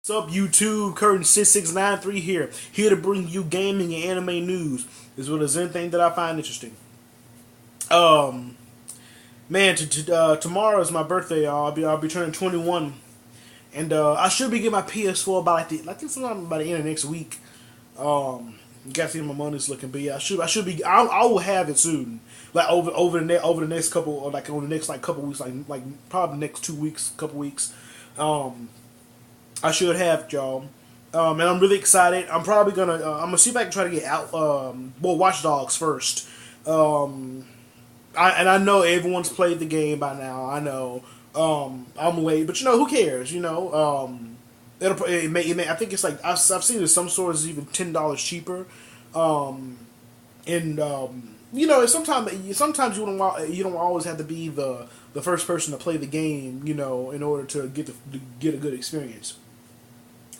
What's up, YouTube? Curtain6693 here to bring you gaming and anime news, as well as anything that I find interesting. Um, man, tomorrow is my birthday, y'all. I'll be turning 21, and I should be getting my PS4 by like sometime by the end of next week. You gotta see how my money's looking, but yeah, I will have it soon, like over the next couple, or like over the next like couple weeks, like probably the next 2 weeks, couple weeks. Um, I should have, y'all. And I'm really excited. I'm gonna see if I can try to get out. Watch Dogs first. Um, I know everyone's played the game by now. I know. I'm late, but who cares? I think it's like I've seen it some stores even $10 cheaper. Um, and sometimes you don't always have to be the first person to play the game. In order to get a good experience.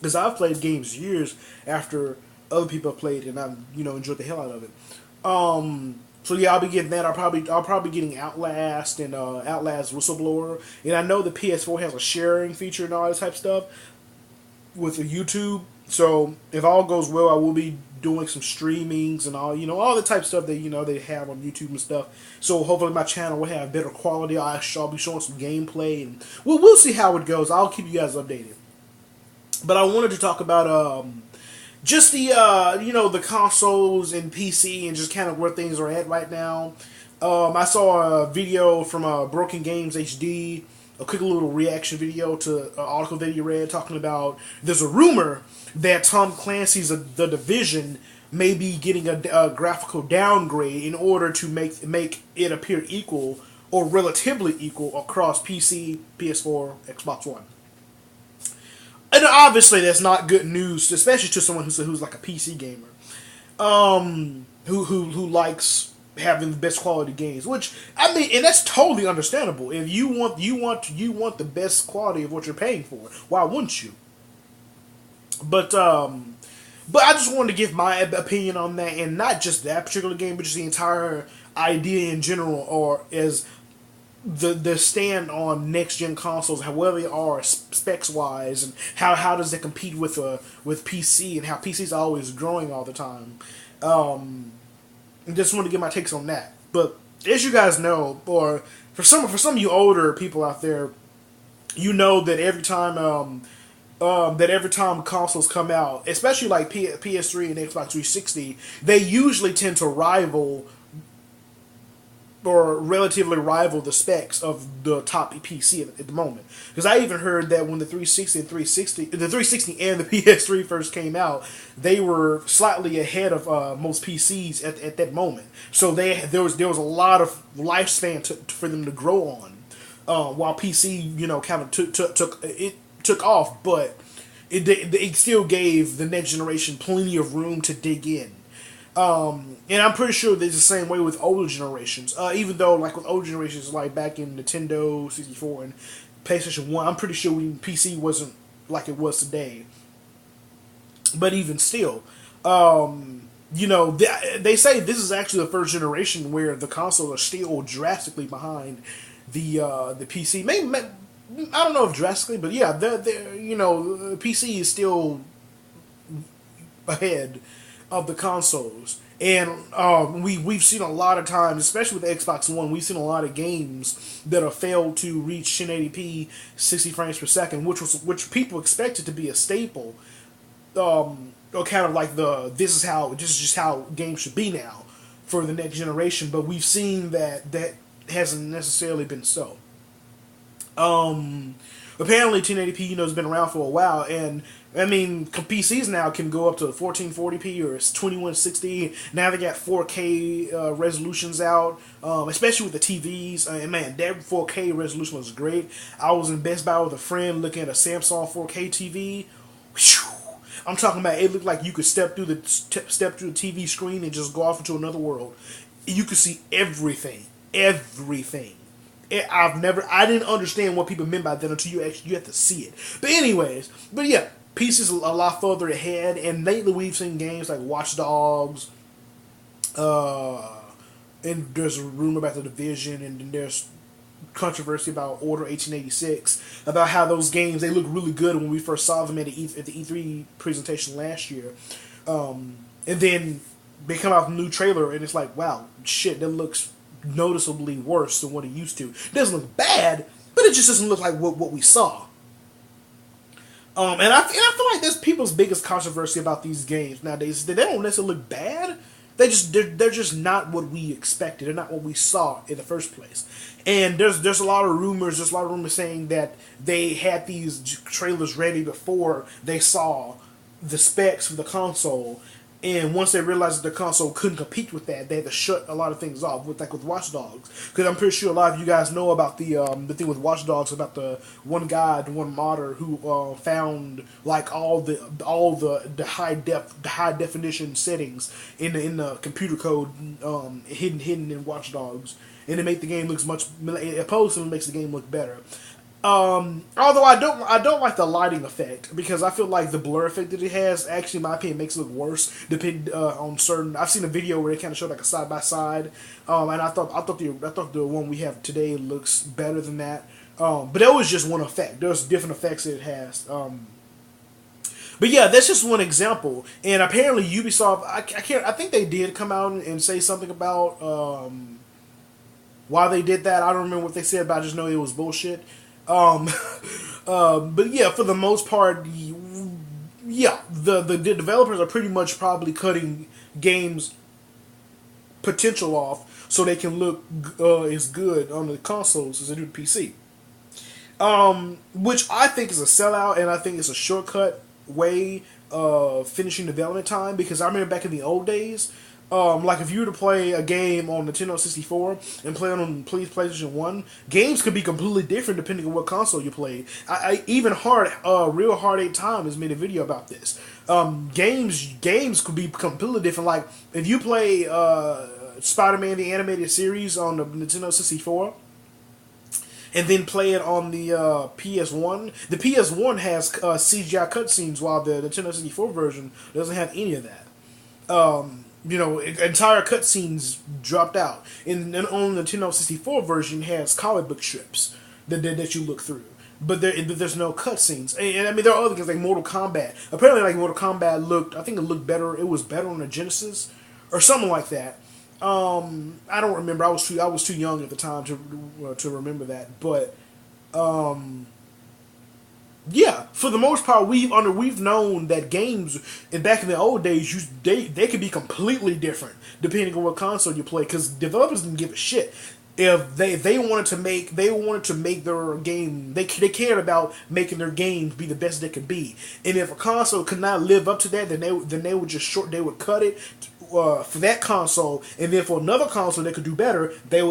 Because I've played games years after other people have played, and I've enjoyed the hell out of it. So yeah, I'll be getting that. I'll probably getting Outlast and Outlast Whistleblower, and I know the PS4 has a sharing feature and all that type of stuff with the YouTube. So if all goes well, I will be doing some streamings and all the type of stuff that they have on YouTube and stuff. So hopefully my channel will have better quality. I'll be showing some gameplay, and we'll see how it goes. I'll keep you guys updated. But I wanted to talk about just the the consoles and PC and just kind of where things are at right now. I saw a video from Broken Games HD, a quick little reaction video to an article that he read talking about there's a rumor that Tom Clancy's The Division may be getting a graphical downgrade in order to make it appear equal or relatively equal across PC, PS4, Xbox One. And obviously, that's not good news, especially to someone who's like a PC gamer, who likes having the best quality games. Which I mean, and that's totally understandable. If you want the best quality of what you're paying for, why wouldn't you? But I just wanted to give my opinion on that, and not just that particular game, but just the entire idea in general, or as the stand on next gen consoles, however they are specs wise, and how does it compete with PC, and how PC's always growing all the time. And just want to get my takes on that. But as you guys know, or for some of you older people out there, you know that every time consoles come out, especially like PS3 and Xbox 360, they usually tend to rival or relatively rival the specs of the top PC at the moment. Because I even heard that when the 360 and the PS3 first came out, they were slightly ahead of most PCs at that moment. So there was a lot of lifespan for them to grow on, while PC kind of took off, but it still gave the next generation plenty of room to dig in. And I'm pretty sure there's the same way with older generations. Even though, like with older generations, like back in Nintendo 64 and PlayStation 1, I'm pretty sure PC wasn't like it was today. But even still, they say this is actually the first generation where the consoles are still drastically behind the PC. Maybe I don't know if drastically, but yeah, PC is still ahead of the consoles. And we've seen a lot of times, especially with the Xbox One, we've seen a lot of games that have failed to reach 1080p 60 frames per second, which people expected to be a staple, or kind of like this is just how games should be now for the next generation. But we've seen that hasn't necessarily been so. Apparently 1080p has been around for a while, and I mean PCs now can go up to 1440p or 2160. Now they got 4K resolutions out, especially with the TVs. And man, that 4K resolution was great. I was in Best Buy with a friend looking at a Samsung 4K TV. Whew. I'm talking about, it looked like you could step through the TV screen and just go off into another world. You could see everything. I didn't understand what people meant by that until you have to see it. But yeah, PC's a lot further ahead, and lately we've seen games like Watch Dogs, and there's a rumor about The Division, and then there's controversy about Order 1886, about how those games, they look really good when we first saw them at the E3 presentation last year. And then they come out with a new trailer and it's like, wow, shit, that looks noticeably worse than what it used to. It doesn't look bad, but it just doesn't look like what we saw. And I feel like that's people's biggest controversy about these games nowadays. They don't necessarily look bad. They're just not what we expected. They're not what we saw in the first place. And there's a lot of rumors. There's a lot of rumors saying that they had these trailers ready before they saw the specs for the console. And once they realized that the console couldn't compete with that, they had to shut a lot of things off, with Watch Dogs. Because I'm pretty sure a lot of you guys know about the thing with Watch Dogs, about the one guy, the one modder who found like all the high definition settings in the computer code hidden in Watch Dogs, and it made the game looks much. It supposedly makes the game look better. Although I don't like the lighting effect, because I feel like the blur effect that it has actually, in my opinion, makes it look worse. On certain, I've seen a video where it kind of showed like a side by side, and I thought the one we have today looks better than that. But that was just one effect. There's different effects that it has. But yeah, that's just one example. And apparently Ubisoft, I think they did come out and say something about why they did that. I don't remember what they said, but I just know it was bullshit. But yeah, for the most part, yeah, the developers are pretty much probably cutting games potential off so they can look as good on the consoles as they do the PC. Which I think is a sellout, and I think it's a shortcut way of finishing development time, because I remember back in the old days, like if you were to play a game on Nintendo 64 and play it on PlayStation 1, games could be completely different depending on what console you played. Real Hard 8 Time has made a video about this. Games could be completely different. Like if you play Spider-Man the Animated Series on the Nintendo 64 and then play it on the PS1, the PS1 has CGI cutscenes, while the Nintendo 64 version doesn't have any of that. Entire cutscenes dropped out. And on the Nintendo 64 version has comic book strips that you look through. But there's no cutscenes. And I mean, there are other things like Mortal Kombat. Apparently, like Mortal Kombat I think it looked better. It was better on the Genesis or something like that. I don't remember. I was too young at the time to remember that. But yeah, for the most part, we've known that games back in the old days, they could be completely different depending on what console you play, because developers didn't give a shit. If they wanted to make their game, they cared about making their games be the best they could be. And if a console could not live up to that, then they would cut it for that console, and then for another console that could do better, they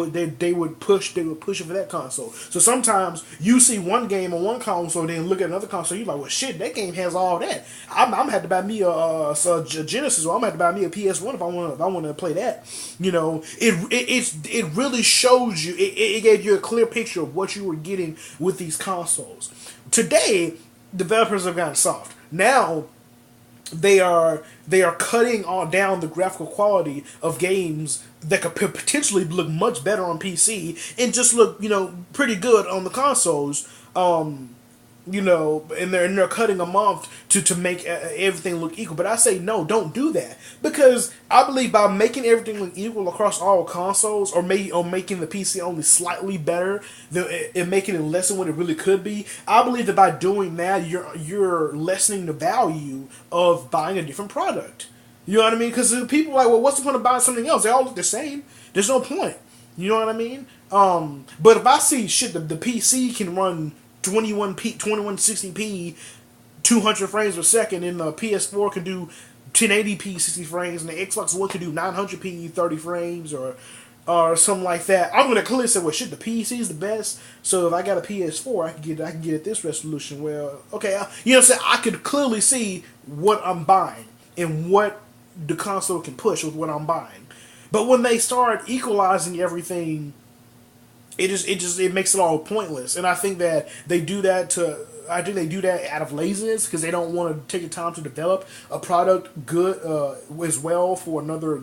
would push it for that console. So sometimes you see one game on one console, then look at another console, you're like, well, shit, that game has all that. I'm gonna have to buy me a Genesis, or I'm gonna have to buy me a PS1 if I want to play that. It really shows you. It gave you a clear picture of what you were getting with these consoles. Today, developers have gotten soft. Now they are cutting down the graphical quality of games that could potentially look much better on PC and just look, pretty good on the consoles. And they're cutting them off to make everything look equal. But I say no, don't do that, because I believe by making everything look equal across all consoles, or making the PC only slightly better and making it less than what it really could be, I believe that by doing that, you're lessening the value of buying a different product. You know what I mean? Because people are like, well, what's the point of buying something else? They all look the same. There's no point. You know what I mean? But if I see shit, the PC can run 2160p 200 frames per second, and the PS4 can do 1080p 60 frames, and the Xbox One can do 900p 30 frames, or something like that, I'm gonna clearly say, well, shit, the PC is the best. So if I got a PS4, I can get at this resolution. Well, okay, you know what I'm saying? I could clearly see what I'm buying and what the console can push with what I'm buying. But when they start equalizing everything, it makes it all pointless. And I think that they do that out of laziness, because they don't want to take the time to develop a product good as well for another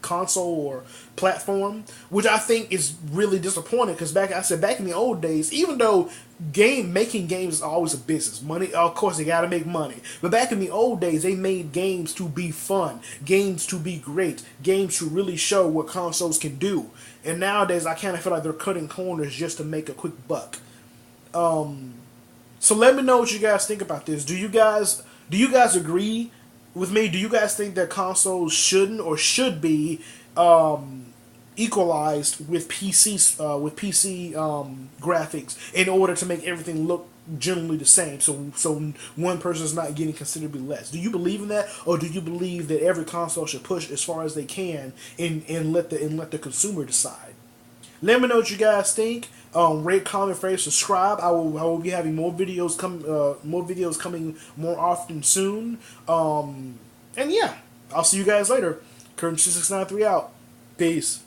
console or platform, which I think is really disappointing. Because back in the old days, even though making games is always a business, money, of course they got to make money. But back in the old days, they made games to be fun, games to be great, games to really show what consoles can do. And nowadays, I kind of feel like they're cutting corners just to make a quick buck. So let me know what you guys think about this. Do you guys agree with me? Do you guys think that consoles shouldn't or should be equalized with PC graphics in order to make everything look generally the same? So one person is not getting considerably less. Do you believe in that, or do you believe that every console should push as far as they can and let the consumer decide? Let me know what you guys think. Rate, comment, favorite, subscribe. I will be having more videos coming more often soon. And yeah, I'll see you guys later. Curtain 6693 out. Peace.